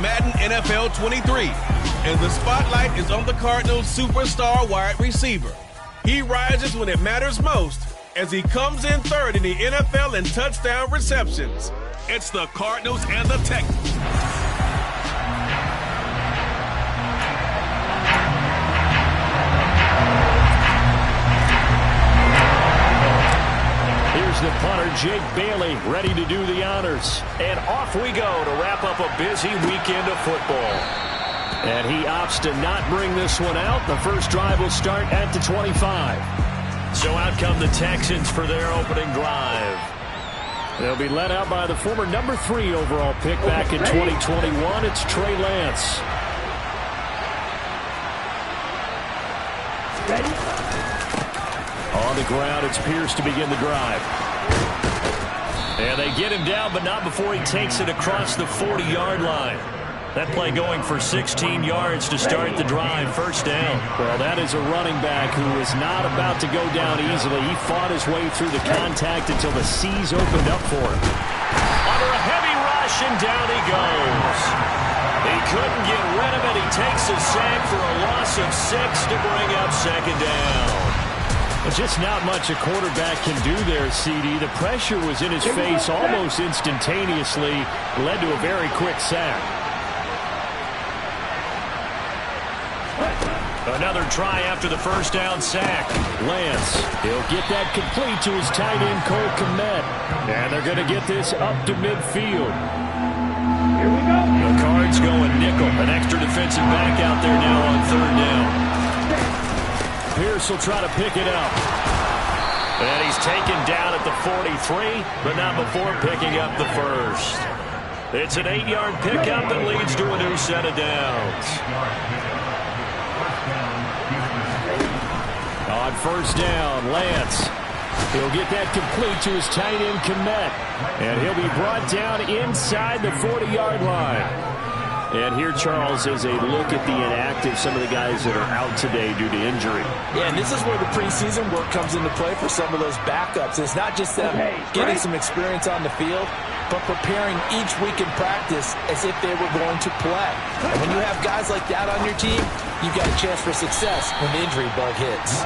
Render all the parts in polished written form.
Madden NFL 23, and the spotlight is on the Cardinals' superstar wide receiver. He rises when it matters most as he comes in third in the NFL in touchdown receptions. It's the Cardinals and the Texans. Here's the punter, Jake Bailey, ready to do the honors. And off we go to wrap up a busy weekend of football. And he opts to not bring this one out. The first drive will start at the 25. So out come the Texans for their opening drive. They'll be led out by the former number 3 overall pick back in 2021. It's Trey Lance. On the ground, it's Pierce to begin the drive. And they get him down, but not before he takes it across the 40-yard line. That play going for 16 yards to start the drive. First down. Well, that is a running back who is not about to go down easily. He fought his way through the contact until the C's opened up for him. Under a heavy rush, and down he goes. He couldn't get rid of it. He takes a sack for a loss of 6 to bring up second down. Just not much a quarterback can do there, CD. The pressure was in his face almost instantaneously. Led to a very quick sack. Another try after the first down sack. Lance, he'll get that complete to his tight end, Cole Kmet. And they're going to get this up to midfield. Here we go. The Cards going nickel. An extra defensive back out there now on third down. Pierce will try to pick it up. And he's taken down at the 43, but not before picking up the first. It's an 8-yard pickup that leads to a new set of downs. On first down, Lance. He'll get that complete to his tight end, Kmet. And he'll be brought down inside the 40-yard line. And here, Charles, is a look at the inactive, some of the guys that are out today due to injury. Yeah, and this is where the preseason work comes into play for some of those backups. It's not just them getting some experience on the field, but preparing each week in practice as if they were going to play. And when you have guys like that on your team, you've got a chance for success when the injury bug hits.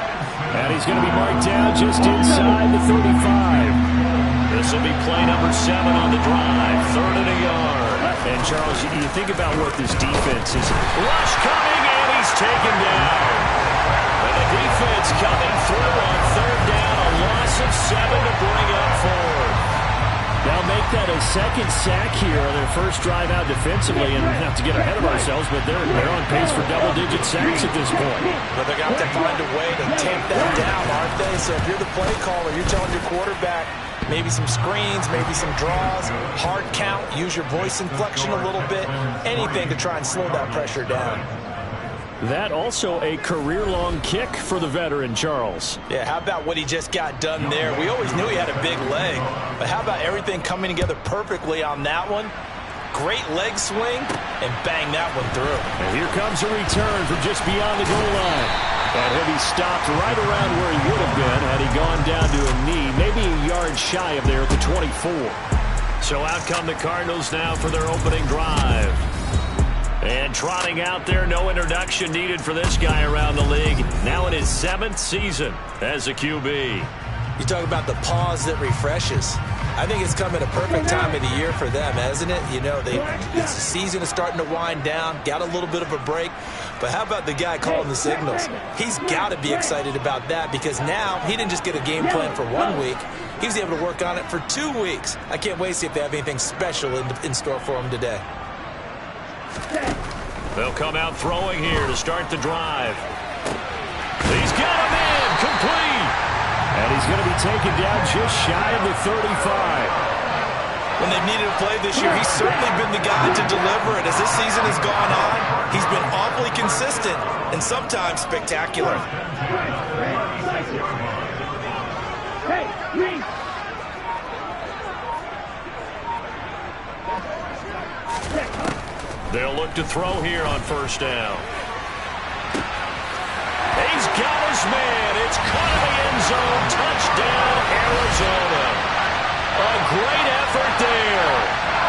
And he's going to be marked down just inside the 35. This will be play number 7 on the drive, 3rd and a yard. And, Charles, you think about what this defense is. Rush coming, and he's taken down. And the defense coming through on third down, a loss of 7 to bring up 4. They'll make that a second sack here on their first drive out defensively, and not to get ahead of ourselves, but they're on pace for double-digit sacks at this point. But they're going to have to find a way to tamp that down, aren't they? So if you're the play caller, you're telling your quarterback, maybe some screens, maybe some draws, hard count, use your voice inflection a little bit, anything to try and slow that pressure down. That also a career-long kick for the veteran, Charles. Yeah, how about what he just got done there? We always knew he had a big leg, but how about everything coming together perfectly on that one? Great leg swing, and bang that one through. And here comes a return from just beyond the goal line. And he'll be stopped right around where he would have been had he gone down to a knee, maybe a yard shy of there at the 24. So out come the Cardinals now for their opening drive. And trotting out there, no introduction needed for this guy around the league. Now in his 7th season as a QB. You talk about the pause that refreshes. I think it's come at a perfect time of the year for them, hasn't it? You know, the season is starting to wind down, got a little bit of a break. But how about the guy calling the signals? He's got to be excited about that because now he didn't just get a game plan for 1 week. He was able to work on it for 2 weeks. I can't wait to see if they have anything special in store for him today. They'll come out throwing here to start the drive. He's got him in, complete. And he's going to be taken down just shy of the 35. When they've needed a play this year, he's certainly been the guy to deliver it. As this season has gone on, he's been awfully consistent and sometimes spectacular. They'll look to throw here on first down. He's got his man. It's caught in the end zone. Touchdown, Arizona. A great effort there.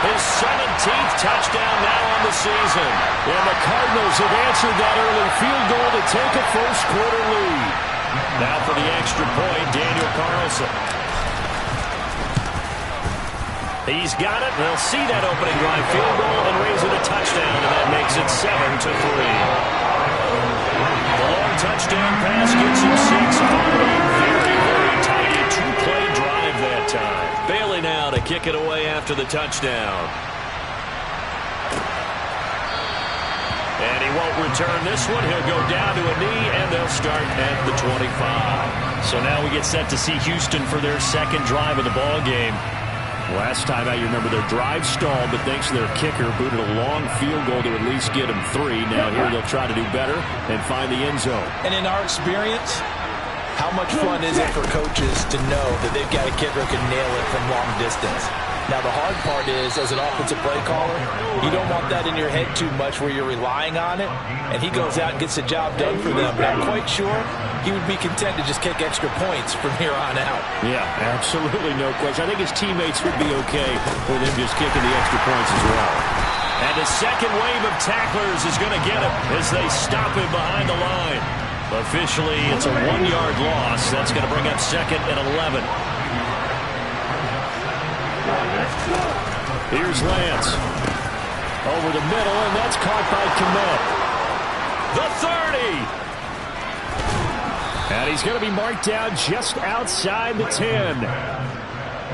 His 17th touchdown now on the season. And the Cardinals have answered that early field goal to take a first-quarter lead. Now for the extra point, Daniel Carlson. He's got it. They'll see that opening drive field goal and raise it a touchdown, and that makes it 7-3. The long touchdown pass gets him 6 following a very, very tiny two-play drive that time. Bailey now to kick it away after the touchdown. And he won't return this one. He'll go down to a knee, and they'll start at the 25. So now we get set to see Houston for their second drive of the ball game. Last time out, you remember their drive stalled, but thanks to their kicker, booted a long field goal to at least get them 3. Now here they'll try to do better and find the end zone. And in our experience, how much fun is it for coaches to know that they've got a kicker who can nail it from long distance? Now, the hard part is, as an offensive play caller, you don't want that in your head too much where you're relying on it, and he goes out and gets the job done for them. But I'm quite sure he would be content to just kick extra points from here on out. Yeah, absolutely no question. I think his teammates would be okay with him just kicking the extra points as well. And the second wave of tacklers is going to get him as they stop him behind the line. Officially, it's a 1-yard loss. That's going to bring up 2nd and 11. Here's Lance. Over the middle, and that's caught by Kmet. The 30. And he's going to be marked down just outside the 10.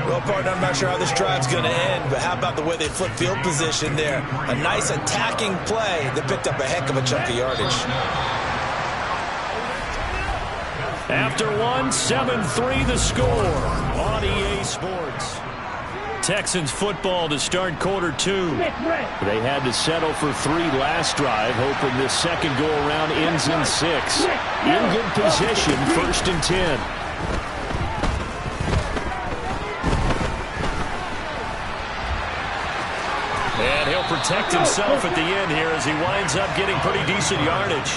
Well, partner, I'm not sure how this drive's going to end, but how about the way they flip field position there? A nice attacking play that picked up a heck of a chunk of yardage. After 7-3 the score on EA Sports. Texans football to start quarter 2. They had to settle for 3 last drive, hoping this second go-around ends in 6. In good position, 1st and 10. And he'll protect himself at the end here as he winds up getting pretty decent yardage.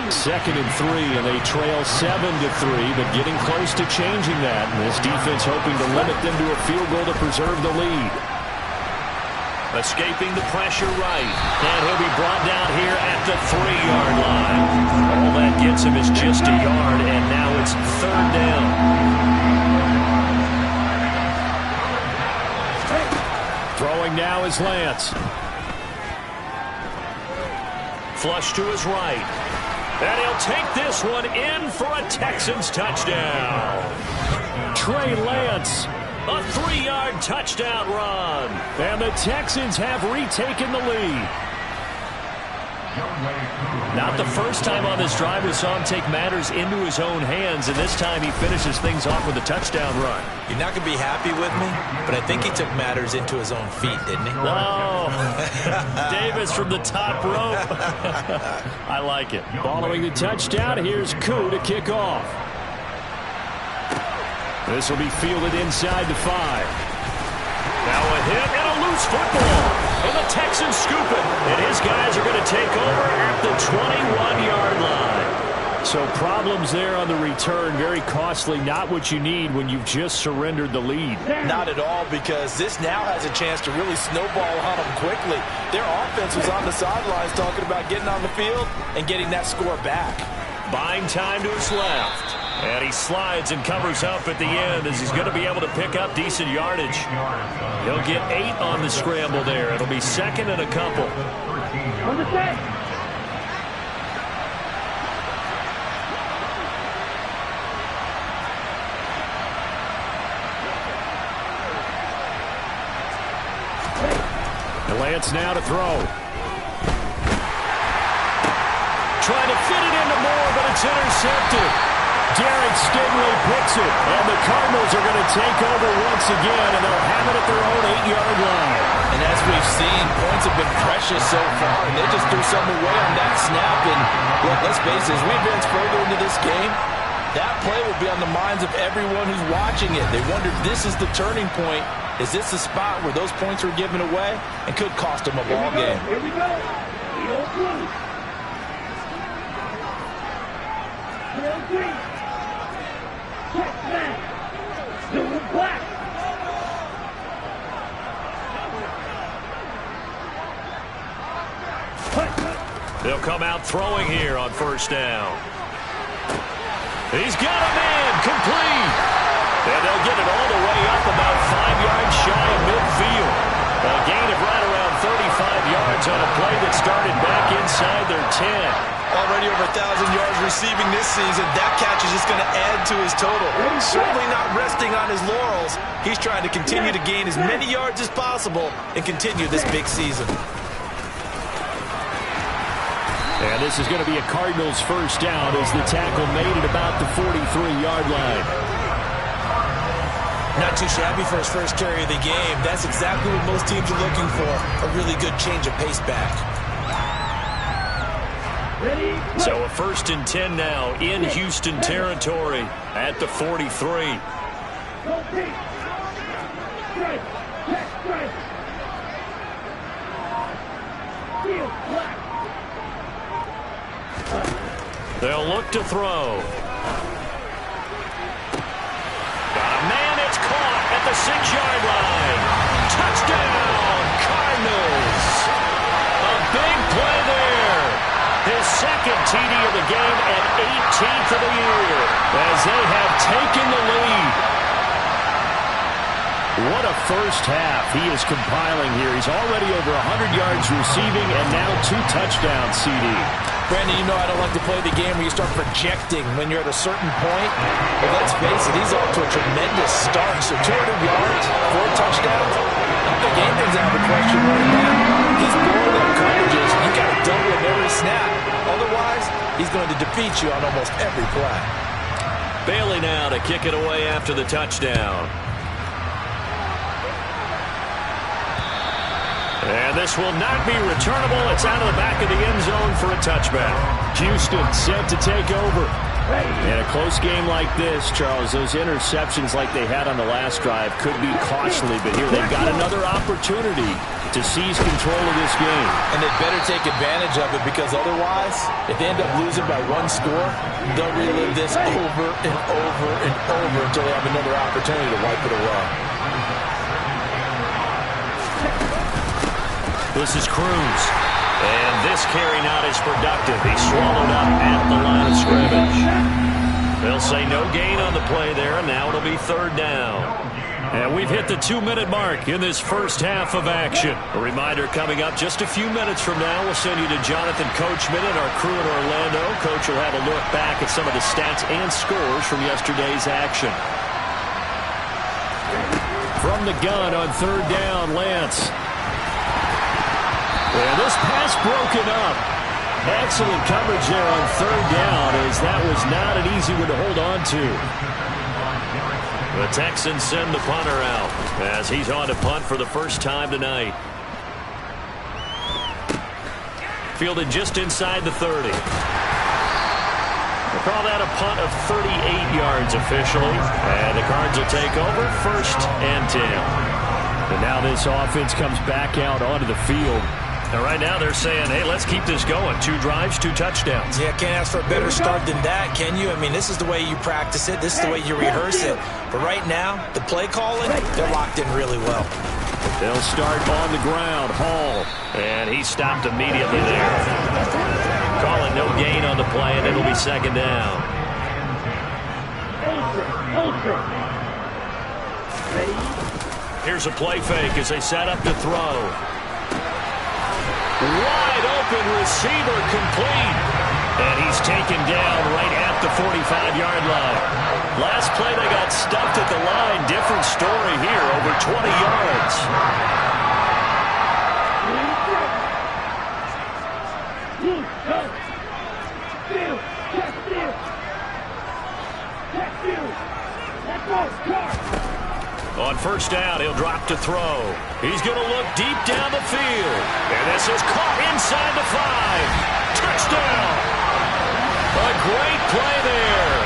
2nd and 3, and they trail 7-3, but getting close to changing that. And this defense hoping to limit them to a field goal to preserve the lead. Escaping the pressure right. And he'll be brought down here at the 3-yard line. All that gets him is just a yard, and now it's 3rd down. Throwing now is Lance. Flush to his right. And he'll take this one in for a Texans touchdown. Trey Lance, a 3-yard touchdown run. And the Texans have retaken the lead. Not the first time on this drive we saw him take matters into his own hands, and this time he finishes things off with a touchdown run. You're not going to be happy with me, but I think he took matters into his own feet, didn't he? Oh, Davis from the top rope. I like it. Following the touchdown, here's Koo to kick off. This will be fielded inside the 5. Now a hit and a loose football. And the Texans scoop it. And his guys are going to take over at the 21-yard line. So problems there on the return. Very costly. Not what you need when you've just surrendered the lead. Not at all, because this now has a chance to really snowball on them quickly. Their offense was on the sidelines talking about getting on the field and getting that score back. Buying time to his left. And he slides and covers up at the end as he's going to be able to pick up decent yardage. He'll get 8 on the scramble there. It'll be 2nd and a couple. And Lance now to throw. Trying to fit it into Moore, but it's intercepted. Derek Stingley picks it, and the Cardinals are going to take over once again, and they'll have it at their own 8-yard line. And as we've seen, points have been precious so far, and they just threw something away on that snap. And look, let's face it, as we advance further into this game, that play will be on the minds of everyone who's watching it. They wonder, this is the turning point. Is this the spot where those points are given away and could cost them a ball game? Here we go. Check that. Silver black. They'll come out throwing here on first down. He's got a man complete. And they'll get it all the way up about 5 yards shy of midfield. A gain of right around 35 yards on a play that started back inside their 10. Already over 1,000 yards receiving this season. That catch is just going to add to his total. Certainly not resting on his laurels. He's trying to continue to gain as many yards as possible and continue this big season. And this is going to be a Cardinals first down as the tackle made at about the 43-yard line. Not too shabby for his first carry of the game. That's exactly what most teams are looking for. A really good change of pace back. So a 1st and 10 now in Houston territory at the 43. They'll look to throw. Got a man, it's caught at the 6-yard line. Touchdown, Cardinals. A big play there. His second TD of the game and 18th of the year as they have taken the lead. What a first half he is compiling here. He's already over 100 yards receiving and now 2 touchdowns, CD. Brandon, you know I don't like to play the game where you start projecting when you're at a certain point. But let's face it, he's off to a tremendous start. So 200 yards, 4 touchdowns. I think anything's out of the question right now. He's blowing up coverages. You got to double him every snap. Otherwise, he's going to defeat you on almost every play. Bailey now to kick it away after the touchdown. And this will not be returnable. It's out of the back of the end zone for a touchback. Houston set to take over. In a close game like this, Charles, those interceptions like they had on the last drive could be costly. But here they've got another opportunity to seize control of this game. And they better take advantage of it because otherwise, if they end up losing by 1 score, they'll relive this over and over and over until they have another opportunity to wipe it away. This is Cruz. And this carry not as productive. He's swallowed up at the line of scrimmage. They'll say no gain on the play there, and now it'll be 3rd down. And we've hit the 2-minute mark in this first half of action. A reminder coming up just a few minutes from now, we'll send you to Jonathan Coachman and our crew in Orlando. Coach will have a look back at some of the stats and scores from yesterday's action. From the gun on 3rd down, Lance. And this pass broken up. Excellent coverage there on 3rd down as that was not an easy one to hold on to. The Texans send the punter out as he's on to punt for the first time tonight. Fielded just inside the 30. We'll call that a punt of 38 yards officially. And the Cards will take over 1st and 10. And now this offense comes back out onto the field. And right now they're saying, hey, let's keep this going. 2 drives, 2 touchdowns. Yeah, can't ask for a better start than that, can you? I mean, this is the way you practice it. This is the way you rehearse it. But right now, the play calling, they're locked in really well. They'll start on the ground. Hall. And he stopped immediately there. Calling no gain on the play, and it'll be 2nd down. Here's a play fake as they set up to throw. Wide open receiver complete. And he's taken down right at the 45-yard line. Last play they got stuffed at the line. Different story here, over 20 yards. On 1st down, he'll drop to throw. He's going to look deep down the field. And this is caught inside the 5. Touchdown! A great play there.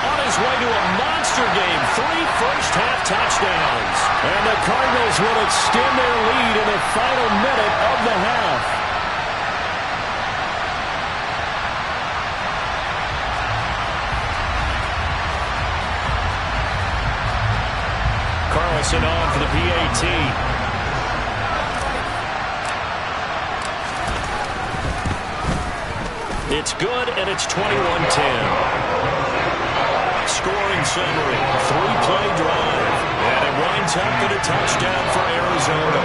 On his way to a monster game. 3 first-half touchdowns. And the Cardinals will extend their lead in the final minute of the half. Carlson on for the PAT. It's good, and it's 21-10. Scoring summary, 3-play drive, and it winds up in a touchdown for Arizona.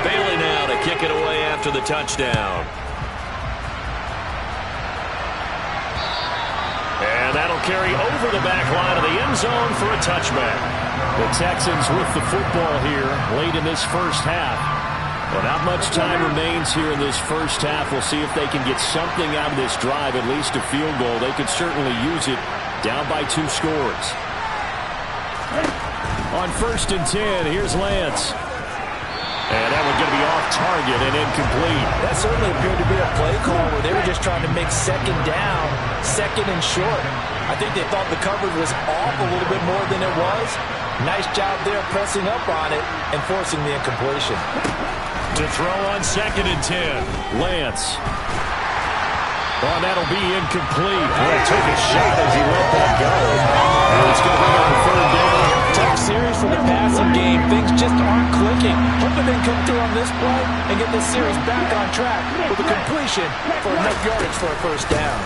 Bailey now to kick it away after the touchdown. And that'll carry over the back line of the end zone for a touchback. The Texans with the football here late in this first half. Well, not much time remains here in this first half. We'll see if they can get something out of this drive, at least a field goal. They could certainly use it down by 2 scores. On 1st and 10, here's Lance. And that one's going to be off target and incomplete. That certainly appeared to be a play call where they were just trying to make second down, second and short. I think they thought the coverage was off a little bit more than it was. Nice job there pressing up on it and forcing the incompletion. To throw on 2nd and 10, Lance. Oh, that'll be incomplete. Well, took a shot as he let that go. And it's going to bring up a 3rd down. Tough series for the passing game. Things just aren't clicking. Hoping they come through on this play and get this series back on track with a completion for enough yardage for a 1st down.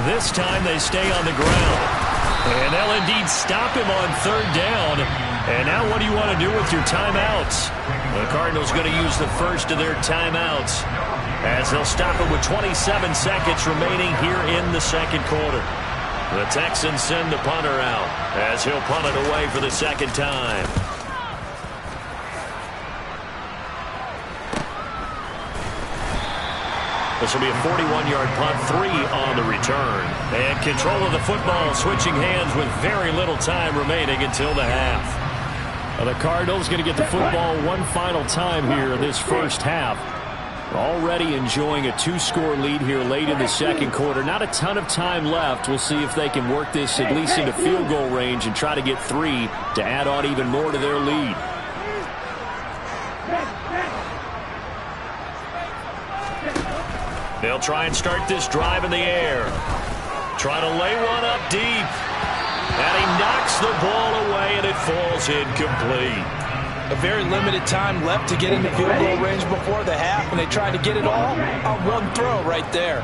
This time they stay on the ground. And they'll indeed stop him on 3rd down. And now what do you want to do with your timeouts? The Cardinals going to use the first of their timeouts as they'll stop it with 27 seconds remaining here in the 2nd quarter. The Texans send the punter out as he'll punt it away for the 2nd time. This will be a 41-yard punt, 3 on the return. And control of the football switching hands with very little time remaining until the half. Well, the Cardinals going to get the football one final time here in this first half. Already enjoying a 2-score lead here late in the 2nd quarter. Not a ton of time left. We'll see if they can work this at least into field goal range and try to get 3 to add on even more to their lead. They'll try and start this drive in the air. Try to lay one up deep. And he knocks the ball away, and it falls incomplete. A very limited time left to get into field goal range before the half, and they tried to get it all on one throw right there.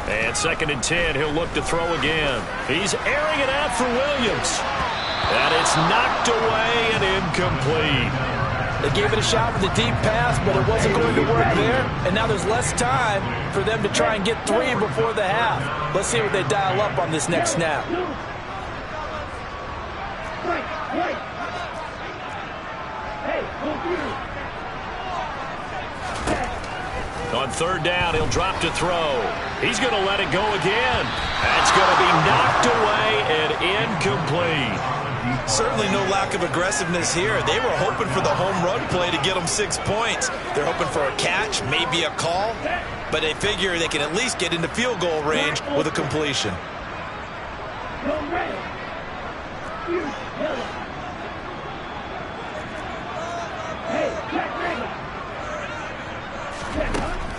And 2nd and 10, he'll look to throw again. He's airing it out for Williams. And it's knocked away and incomplete. They gave it a shot with a deep pass, but it wasn't going to work there. And now there's less time for them to try and get 3 before the half. Let's see what they dial up on this next snap. On 3rd down, he'll drop to throw. He's going to let it go again. That's going to be knocked away and incomplete. Certainly no lack of aggressiveness here. They were hoping for the home run play to get them 6 points. They're hoping for a catch, maybe a call, but they figure they can at least get into field goal range with a completion.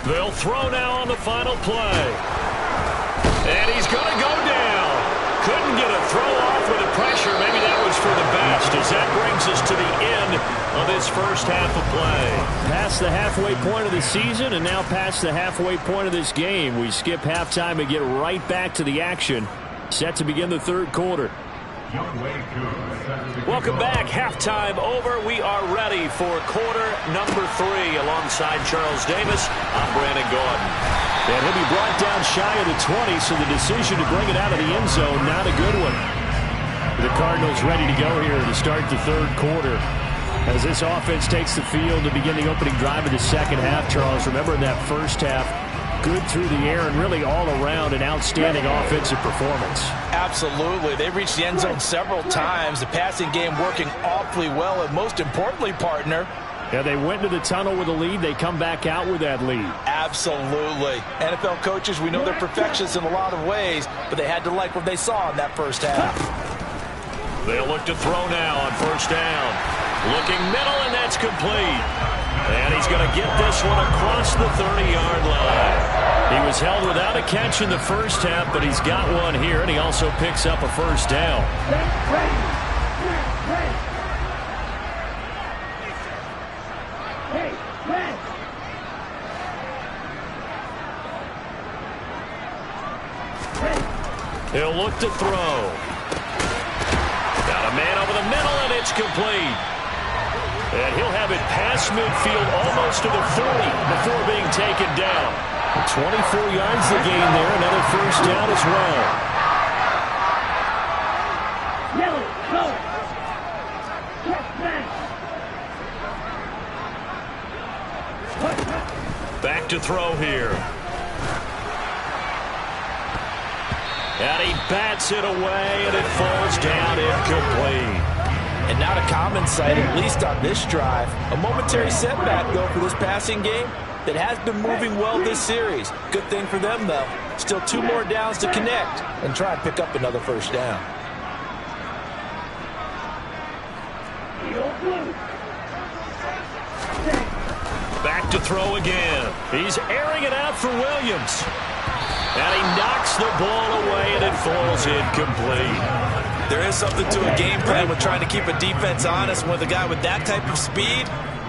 They'll throw now on the final play. And he's going to go down. Couldn't get a throw off with the pressure. Maybe that was for the best, as that brings us to the end of this first half of play. Past the halfway point of the season and now past the halfway point of this game. We skip halftime and get right back to the action. Set to begin the 3rd quarter. Welcome back. Halftime over. We are ready for quarter number 3 alongside Charles Davis. I'm Brandon Gordon. And he'll be brought down shy of the 20, so the decision to bring it out of the end zone, not a good one. The Cardinals ready to go here to start the 3rd quarter. As this offense takes the field to begin the opening drive of the 2nd half, Charles, remember in that first half, good through the air and really all around an outstanding offensive performance. Absolutely. They reached the end zone several times. The passing game working awfully well, and most importantly, partner, yeah, they went to the tunnel with a lead. They come back out with that lead. Absolutely. NFL coaches, we know they're perfectionists in a lot of ways, but they had to like what they saw in that first half. They'll look to throw now on 1st down. Looking middle, and that's complete. And he's going to get this one across the 30-yard line. He was held without a catch in the first half, but he's got one here, and he also picks up a first down. He'll look to throw. Got a man over the middle, and it's complete. And he'll have it past midfield almost to the 40 before being taken down. 24 yards to gain there, another first down as well. Yellow, go. Back to throw here. And he bats it away, and it falls down incomplete. And not a common sight, at least on this drive. A momentary setback, though, for this passing game that has been moving well this series. Good thing for them, though. Still 2 more downs to connect and try and pick up another first down. Back to throw again. He's airing it out for Williams. And he knocks the ball away, and it falls incomplete. There is something to a game plan with trying to keep a defense honest. With a guy with that type of speed,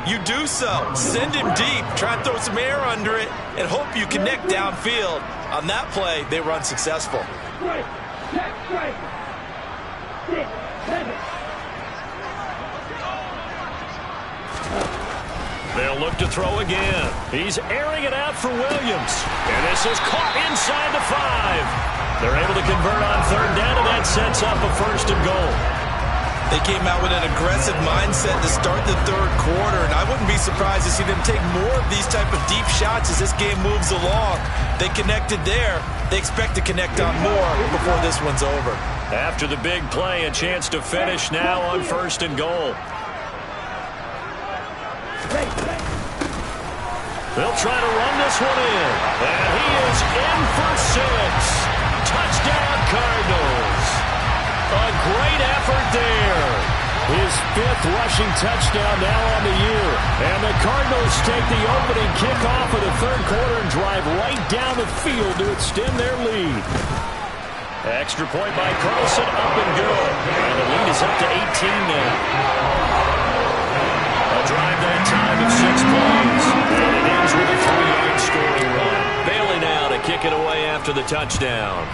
you do so. Send him deep, try and throw some air under it, and hope you connect downfield. On that play, they were unsuccessful. Strike, check, strike. 6, 7. They'll look to throw again. He's airing it out for Williams. And this is caught inside the 5. They're able to convert on third down, and that sets up a first and goal. They came out with an aggressive mindset to start the third quarter, and I wouldn't be surprised to see them take more of these type of deep shots as this game moves along. They connected there. They expect to connect on more before this one's over. After the big play, a chance to finish now on first and goal. They'll try to run this one in. And he is in for 6. Touchdown, Cardinals. A great effort there. His 5th rushing touchdown now on the year. And the Cardinals take the opening kickoff of the third quarter and drive right down the field to extend their lead. Extra point by Carlson, up and good. And the lead is up to 18 now. A drive that time of 6 plays. And it ends with a 3-yard scoring run. Bailey now to kick it away after the touchdown.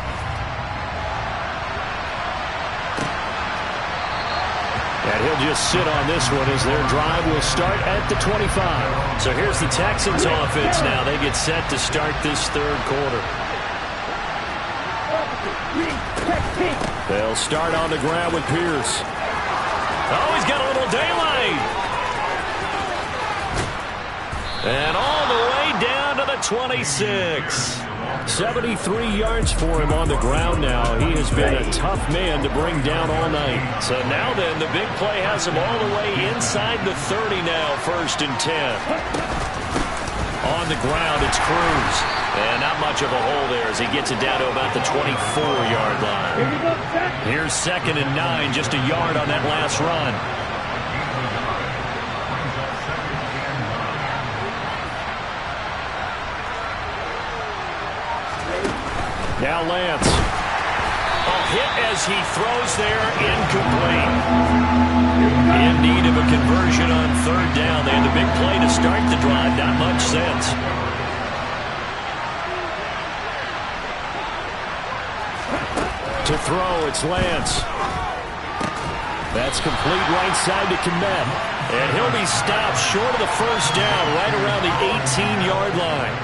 And he'll just sit on this one as their drive will start at the 25. So here's the Texans offense now. They get set to start this third quarter. They'll start on the ground with Pierce. Oh, he's got a little daylight. And all the way down to the 26. 73 yards for him on the ground now. He has been a tough man to bring down all night. So now then, the big play has him all the way inside the 30 now, 1st and 10. On the ground, it's Cruz. And not much of a hole there as he gets it down to about the 24-yard line. Here's 2nd and 9, just a yard on that last run. Now Lance. A hit as he throws there, incomplete. In need of a conversion on third down. They had the big play to start the drive. Not much sense. To throw, it's Lance. That's complete right side to Kmet. And he'll be stopped short of the first down right around the 18-yard line.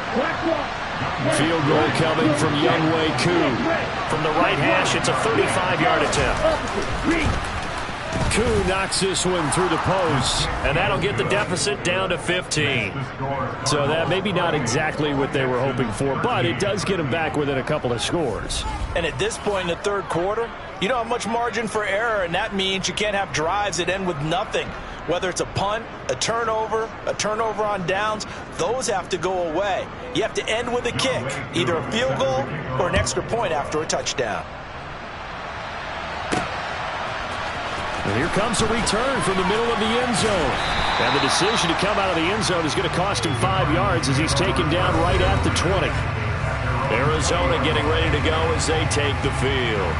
Field goal coming from Younghoe Koo. From the right hash, it's a 35-yard attempt. Koo knocks this one through the post, and that'll get the deficit down to 15. So that maybe not exactly what they were hoping for, but it does get them back within a couple of scores. And at this point in the third quarter, you don't have much margin for error, and that means you can't have drives that end with nothing. Whether it's a punt, a turnover on downs, those have to go away. You have to end with a kick, either a field goal or an extra point after a touchdown. And here comes a return from the middle of the end zone. And the decision to come out of the end zone is going to cost him 5 yards as he's taken down right at the 20. Arizona getting ready to go as they take the field.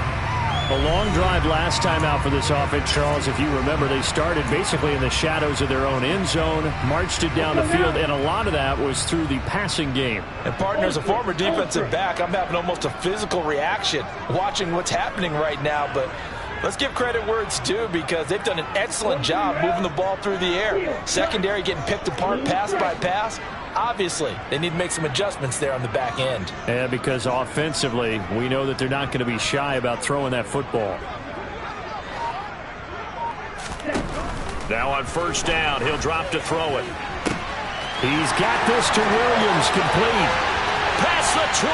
A long drive last time out for this offense, Charles. If you remember, they started basically in the shadows of their own end zone, marched it down the field, and a lot of that was through the passing game. And, partner, as a former defensive back, I'm having almost a physical reaction watching what's happening right now. But let's give credit where it's due, because they've done an excellent job moving the ball through the air. Secondary getting picked apart pass by pass. Obviously, they need to make some adjustments there on the back end. Yeah, because offensively, we know that they're not going to be shy about throwing that football. Now on first down, he'll drop to throw it. He's got this to Williams, complete. Past the 20.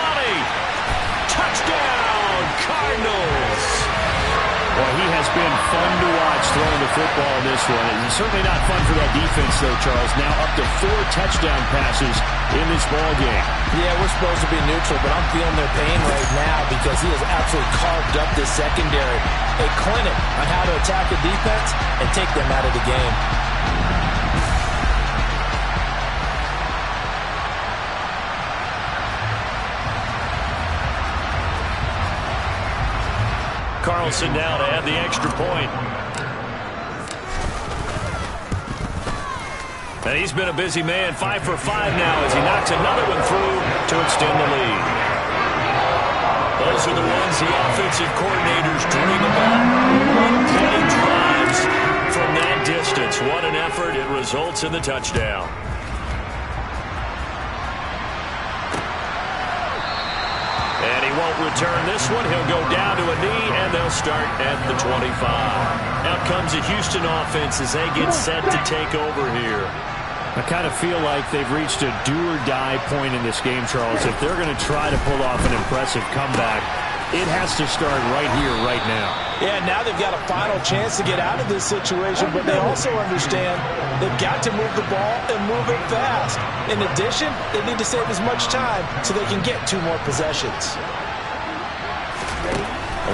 Touchdown, Cardinals. Well, he has been fun to watch throwing the football in this one. It's certainly not fun for that defense, though, Charles. Now up to 4 touchdown passes in this ball game. Yeah, we're supposed to be neutral, but I'm feeling their pain right now because he has absolutely carved up this secondary. A clinic on how to attack the defense and take them out of the game. Carlson now to add the extra point. And he's been a busy man, 5 for 5 now as he knocks another one through to extend the lead. Those are the ones the offensive coordinators dream about. One-play drives from that distance. What an effort. It results in the touchdown. And he won't return this one. He'll go down to a knee, and they'll start at the 25. Out comes the Houston offense as they get set to take over here. I kind of feel like they've reached a do-or-die point in this game, Charles. If they're going to try to pull off an impressive comeback, it has to start right here, right now. Yeah, now they've got a final chance to get out of this situation, but they also understand they've got to move the ball and move it fast. In addition, they need to save as much time so they can get 2 more possessions.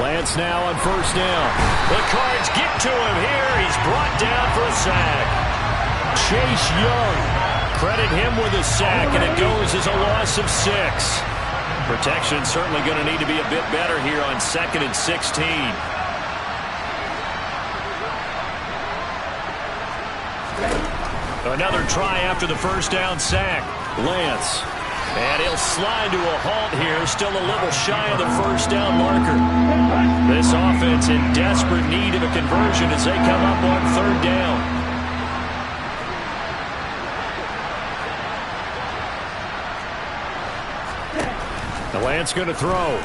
Lance now on first down. The Cards get to him here. He's brought down for a sack. Chase Young. Credit him with a sack, and it goes as a loss of 6. Protection certainly going to need to be a bit better here on 2nd and 16. Another try after the first down sack. Lance. And he'll slide to a halt here, still a little shy of the first down marker. This offense in desperate need of a conversion as they come up on 3rd down. The Lance going to throw.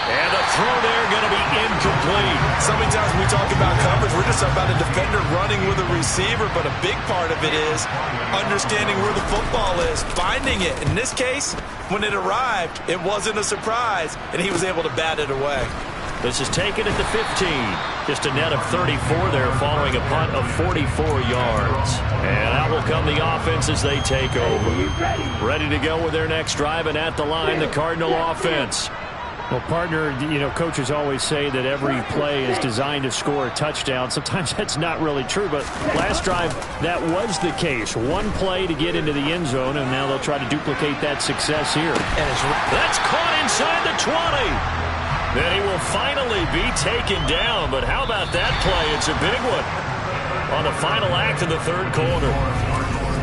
And the throw there going to be incomplete. So many times when we talk about coverage, we're just about a defender running with a receiver, but a big part of it is understanding where the football is, finding it. In this case, when it arrived, it wasn't a surprise, and he was able to bat it away. This is taken at the 15. Just a net of 34 there following a punt of 44 yards. And out will come the offense as they take over. Ready to go with their next drive, and at the line, the Cardinal offense. Well, partner, you know, coaches always say that every play is designed to score a touchdown. Sometimes that's not really true, but last drive, that was the case. One play to get into the end zone, and now they'll try to duplicate that success here. And that's caught inside the 20. Then he will finally be taken down, but how about that play? It's a big one on the final act of the 3rd quarter.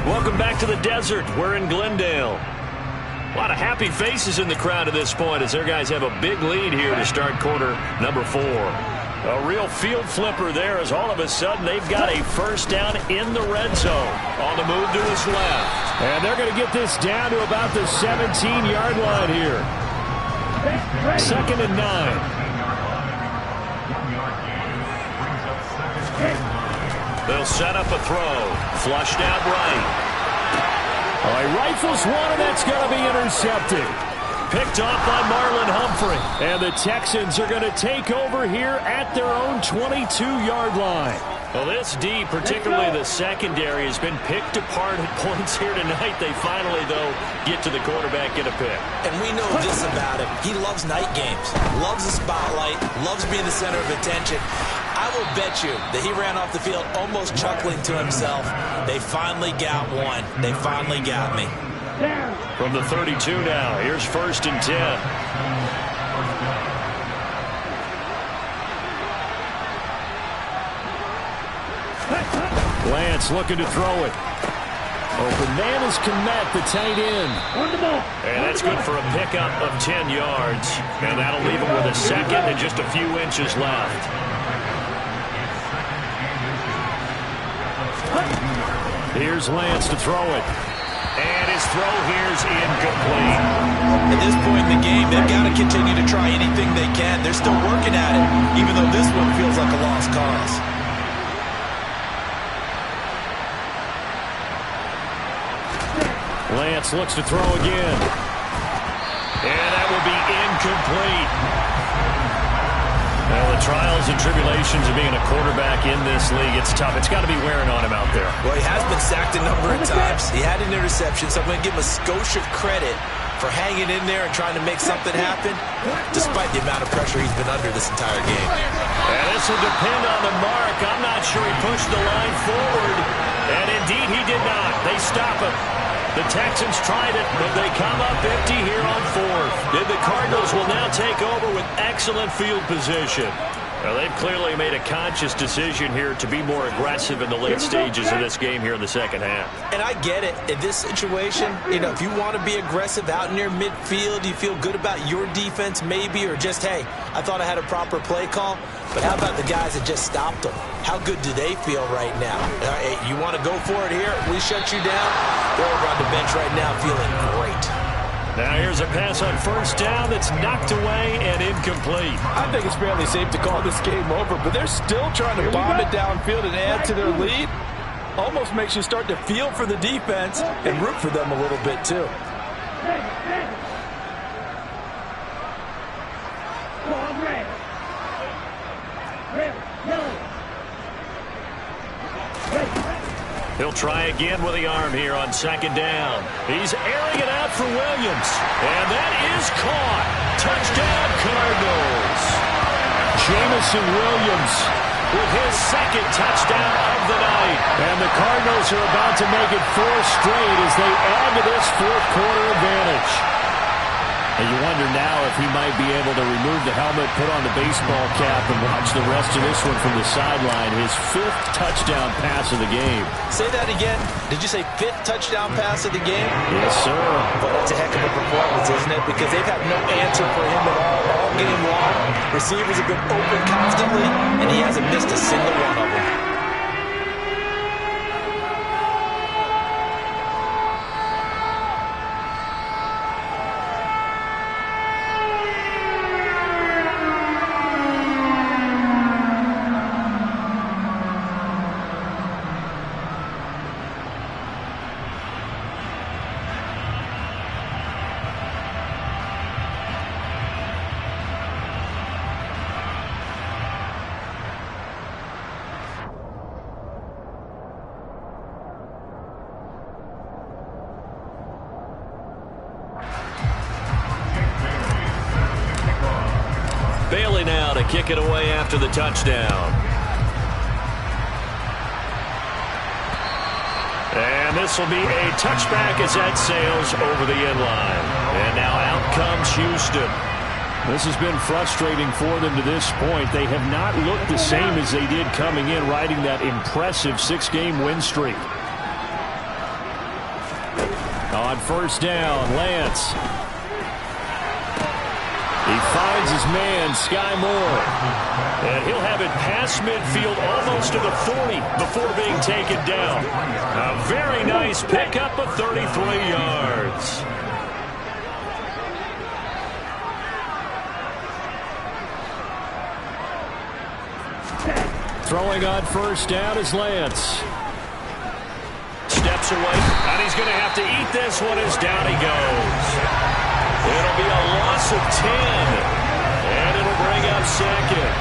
Welcome back to the desert. We're in Glendale. A lot of happy faces in the crowd at this point as their guys have a big lead here to start quarter number 4. A real field flipper there as all of a sudden they've got a first down in the red zone. On the move to his left. And they're going to get this down to about the 17-yard line here. 2nd and 9. They'll set up a throw. Flushed out right. All right, rifles one, and that's going to be intercepted. Picked off by Marlon Humphrey. And the Texans are going to take over here at their own 22-yard line. Well, this D, particularly the secondary, has been picked apart at points here tonight. They finally, though, get to the quarterback, get a pick. And we know this about him. He loves night games, loves the spotlight, loves being the center of attention. I will bet you that he ran off the field almost chuckling to himself. They finally got one. They finally got me. Down. From the 32 now, here's 1st and 10. Lance looking to throw it. Open man is Kmet, the tight end. On the ball. And that's good for a pickup of 10 yards. And that'll leave him with a second and just a few inches left. Here's Lance to throw it. And his throw here's incomplete. At this point in the game, they've got to continue to try anything they can. They're still working at it, even though this one feels like a lost cause. Lance looks to throw again. And that will be incomplete. Well, the trials and tribulations of being a quarterback in this league, it's tough. It's got to be wearing on him out there. Well, he has been sacked a number of times. He had an interception, so I'm going to give him a skosh of credit for hanging in there and trying to make something happen, despite the amount of pressure he's been under this entire game. And this will depend on the mark. I'm not sure he pushed the line forward. And indeed, he did not. They stop him. The Texans tried it, but they come up empty here on 4th. And the Cardinals will now take over with excellent field position. Well, they've clearly made a conscious decision here to be more aggressive in the late stages of this game here in the second half. And I get it. In this situation, if you want to be aggressive out near midfield, you feel good about your defense maybe, or just, hey, I thought I had a proper play call. But how about the guys that just stopped them? How good do they feel right now? Hey, you want to go for it here? We shut you down? They're over on the bench right now feeling great. Now here's a pass on 1st down that's knocked away and incomplete. I think it's fairly safe to call this game over, but they're still trying to bomb it downfield and add to their lead. Almost makes you start to feel for the defense and root for them a little bit too. Ball red. Red. Yellow. Red. He'll try again with the arm here on 2nd down. He's airing it out for Williams. And that is caught. Touchdown, Cardinals. Jamison Williams With his 2nd touchdown of the night. And the Cardinals are about to make it 4 straight as they add to this 4th quarter advantage. And you wonder now if he might be able to remove the helmet, put on the baseball cap, and watch the rest of this one from the sideline. His 5th touchdown pass of the game. Say that again. Did you say 5th touchdown pass of the game? Yes, sir. Well, that's a heck of a performance, isn't it? Because they've had no answer for him at all game long. Receivers have been open constantly, and he hasn't missed a single one of them. Bailey now to kick it away after the touchdown. And this will be a touchback as that sails over the end line. And now out comes Houston. This has been frustrating for them to this point. They have not looked the same as they did coming in, riding that impressive 6-game win streak. On 1st down, Lance. He finds his man, Sky Moore. And he'll have it past midfield almost to the 40 before being taken down. A very nice pickup of 33 yards. Throwing on 1st down is Lance. Steps away, and he's going to have to eat this one as down he goes. It'll be a loss of 10, and it'll bring up 2nd.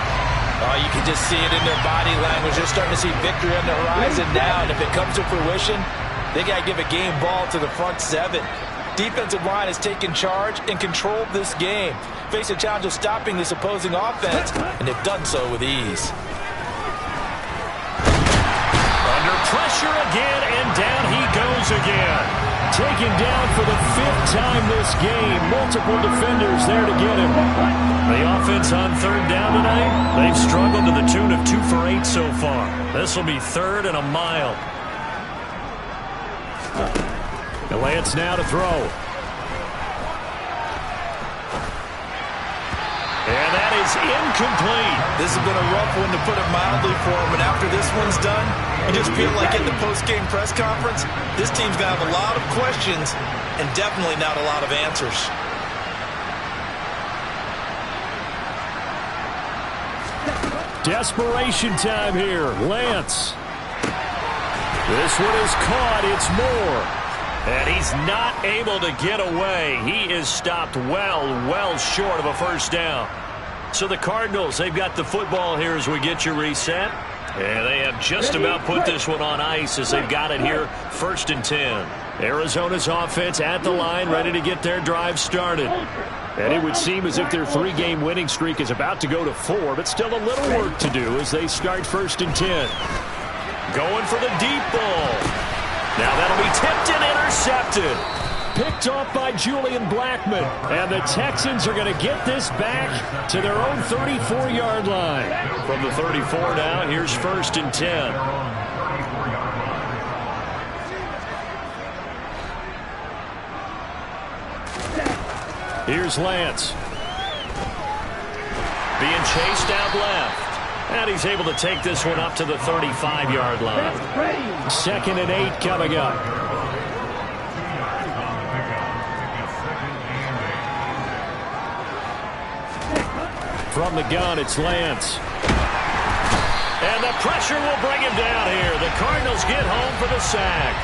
Oh, you can just see it in their body language. They're starting to see victory on the horizon now, and if it comes to fruition, they got to give a game ball to the front 7. Defensive line has taken charge and controlled this game. Face a challenge of stopping this opposing offense, and they've done so with ease. Under pressure again, and down he goes again. taken down for the 5th time this game. Multiple defenders there to get him. The offense on third down tonight, they've struggled to the tune of 2 for 8 so far. This will be 3rd and a mile. Lance now to throw. And that is incomplete. This has been a rough one, to put it mildly, for him. And after this one's done, you just feel like in the post-game press conference, this team's going to have a lot of questions and definitely not a lot of answers. Desperation time here. Lance. This one is caught. It's Moore. And he's not able to get away. He is stopped well short of a first down. So the Cardinals, they've got the football here as we get you reset. And they have just about put this one on ice as they've got it here, 1st and 10. Arizona's offense at the line, ready to get their drive started. And it would seem as if their 3-game winning streak is about to go to 4, but still a little work to do as they start 1st and 10. Going for the deep ball. Now that'll be tipped and intercepted. Picked off by Julian Blackmon. And the Texans are going to get this back to their own 34-yard line. From the 34 now, here's 1st and 10. Here's Lance. Being chased out left. And he's able to take this one up to the 35-yard line. 2nd and 8 coming up. From the gun, it's Lance. And the pressure will bring him down here. The Cardinals get home for the sack.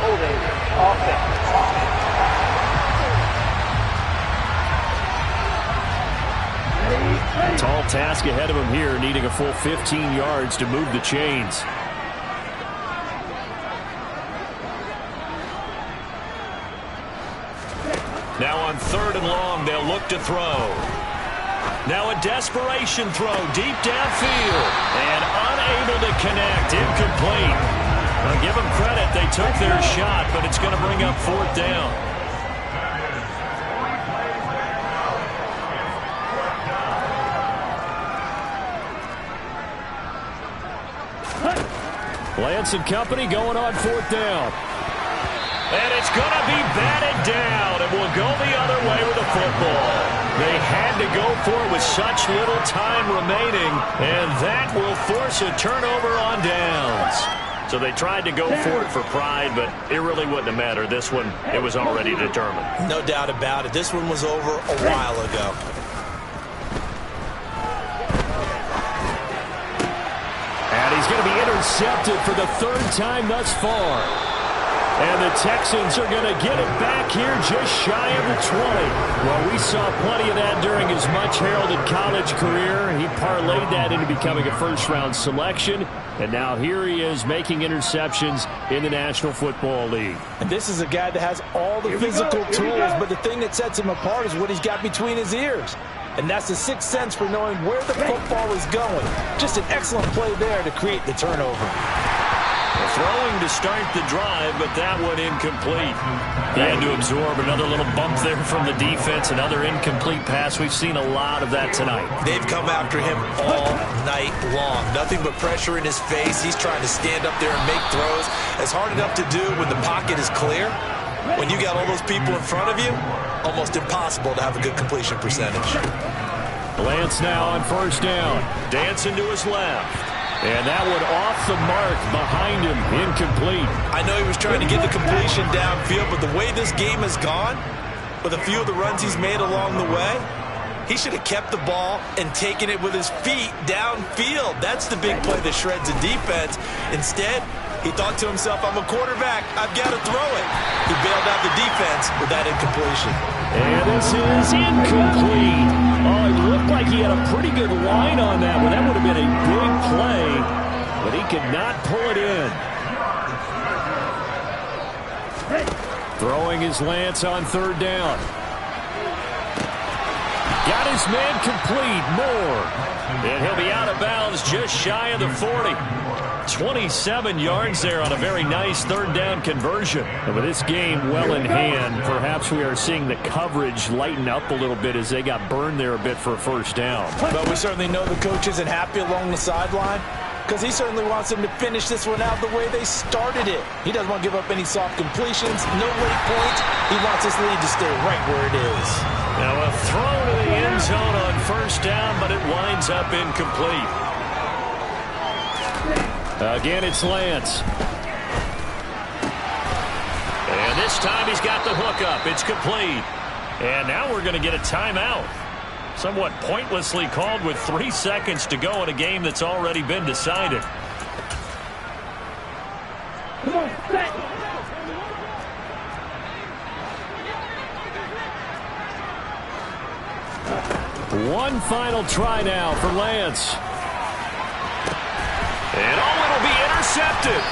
Holding offense. Tall task ahead of him here, needing a full 15 yards to move the chains. Now on 3rd and long, they'll look to throw. Now a desperation throw deep downfield. And unable to connect. Incomplete. I'll give them credit. They took their shot, but it's going to bring up 4th down. Lance and company going on 4th down. And it's going to be batted down, and we'll go the other way with the football. They had to go for it with such little time remaining, and that will force a turnover on downs. So they tried to go for it for pride, but it really wouldn't have mattered. This one, it was already determined. No doubt about it. This one was over a while ago. And he's going to be intercepted for the 3rd time thus far. And the Texans are going to get it back here just shy of the 20. Well, we saw plenty of that during his much-heralded college career. He parlayed that into becoming a first-round selection. And now here he is making interceptions in the National Football League. And this is a guy that has all the physical tools, but the thing that sets him apart is what he's got between his ears. And that's the 6th sense for knowing where the football is going. Just an excellent play there to create the turnover. Throwing to start the drive, but that one incomplete. He had to absorb another little bump there from the defense, another incomplete pass. We've seen a lot of that tonight. They've come after him all night long. Nothing but pressure in his face. He's trying to stand up there and make throws. It's hard enough to do when the pocket is clear. When you got all those people in front of you, almost impossible to have a good completion percentage. Lance now on 1st down. Dancing to his left. And that one off the mark behind him, incomplete. I know he was trying to get the completion downfield, but the way this game has gone, with a few of the runs he's made along the way, he should have kept the ball and taken it with his feet downfield. That's the big play that shreds a defense. Instead, he thought to himself, I'm a quarterback, I've got to throw it. He bailed out the defense with that incompletion. And this is incomplete. Oh, it looked like he had a pretty good line on that one. That would have been a big play, but he could not pull it in. Throwing his Lance on 3rd down. Got his man complete. Moore. And he'll be out of bounds just shy of the 40. 27 yards there on a very nice third down conversion. And with this game well in hand, perhaps we are seeing the coverage lighten up a little bit as they got burned there a bit for a first down. But we certainly know the coach isn't happy along the sideline because he certainly wants them to finish this one out the way they started it. He doesn't want to give up any soft completions, no late points. He wants his lead to stay right where it is. Now a throw to the end zone on first down, but it winds up incomplete. Again, it's Lance. And this time he's got the hook up. It's complete. And now we're going to get a timeout. Somewhat pointlessly called with 3 seconds to go in a game that's already been decided. One final try now for Lance. And it'll be intercepted.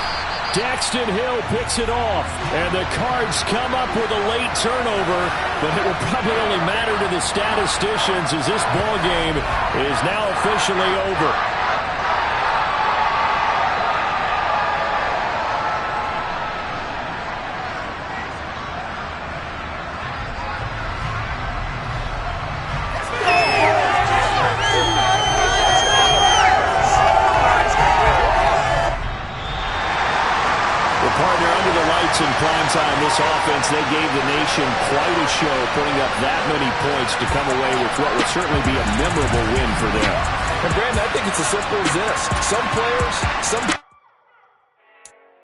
Daxton Hill picks it off, and the Cards come up with a late turnover, but it will probably only matter to the statisticians as this ball game is now officially over. In prime time, this offense, they gave the nation quite a show, putting up that many points to come away with what will certainly be a memorable win for them. And Brandon, I think it's as simple as this. Some players, some